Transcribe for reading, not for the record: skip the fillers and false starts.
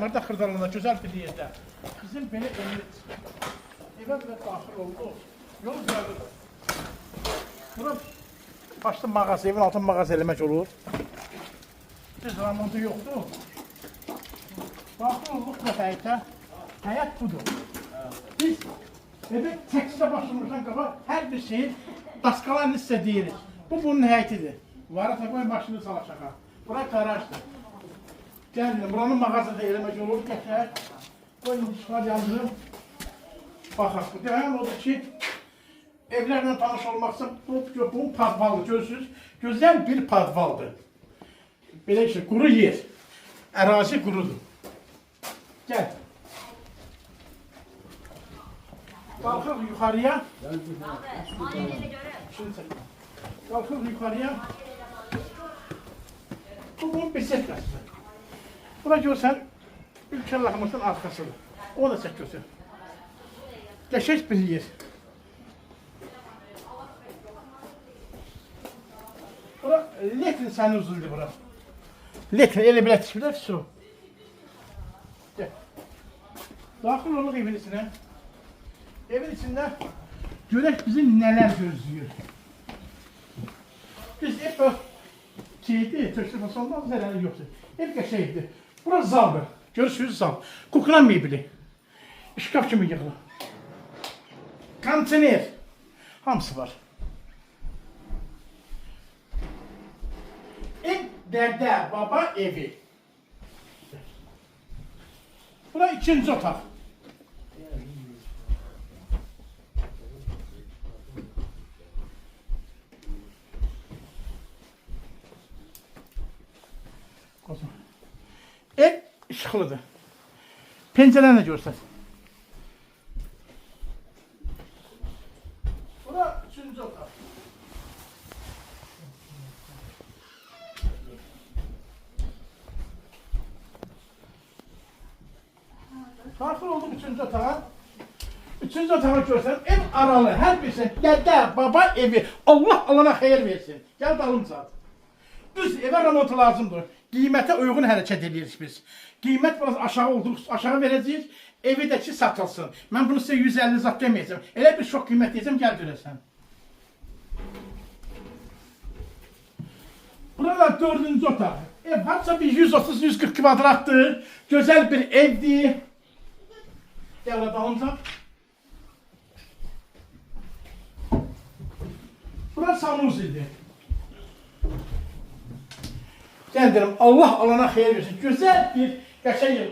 Kəmərdə Xırdalanda gözəl bir yerdə. Bizim belə evə belə daxil oldu. Yol gəldi. Bura başda mağaza, evin altın mağaza eləmək olur. Biz remontu yoxdur. Daxil olduq bu həyətə. Həyət budur. Biz evə çəkişdə başlamışdan qabaq hər bir şeyin daskalarını sizə deyirik. Bu bunun həyətidir. Vara takoy maşını salaşaqa. Bura qarajdır. Gəlin, buranın mağazada eləmək olur. Gəşər. Qoy indi çıxar yazırım. Baxaq. Deyəm odur ki, evlərlə tanış olmaqsa bu padvaldır. Görürsünüz, gözəl bir padvaldır. Belə ki, quru yer. Ərazi qurudur. Gəl. Qalxıq yuxarıya. Qalxıq yuxarıya. Bu bunun besetkasıdır. Buna görsən, ülkə laxmasının arxasıdır. O da çək görsən. Qəşək bir yer. Bura letrin sənin uzundur bura. Letrin elə belə tikiblər, su. Gəl. Daxil oluq evin içinə. Evin içində görək bizi nələr gözləyir. Biz hep o şeydi, tökülü olmaz, zərəri yoxdur. Hep qəşəkdir. Bura zaldır. Görürsünüz zal. Kukla mebili. İşkaf kimi yığılır. Konteyner. Hamısı var. Ev dədə baba evi. Bura ikinci otaq. Ev işıqlıdır. Pencərəni də görsən. Bura üçüncü otaq. Daxil olduq üçüncü otağa. Üçüncü otağı görsən, ev aralı, hər birisi dədə, baba evi. Allah alana xeyir versin. Gəl dalımca. Düz evə remontu lazımdır. Qiymətə uyğun hərəkət edirik biz. Qiymət biraz aşağı olduq, aşağı verəcəyik. Evi də ki satılsın. Mən bunu sizə 150 zat deməyəcəm. Elə bir çox qiymət deyəcəm, gəl görəsən. Burada dördüncü otaq. Ev harca bir 130-140 kvadratdır. Gözəl bir evdir. Gəl dalımca. Burası sanusidir. Gəl deyirəm, Allah alana xeyir versin. Gözəl bir qəşəng yer.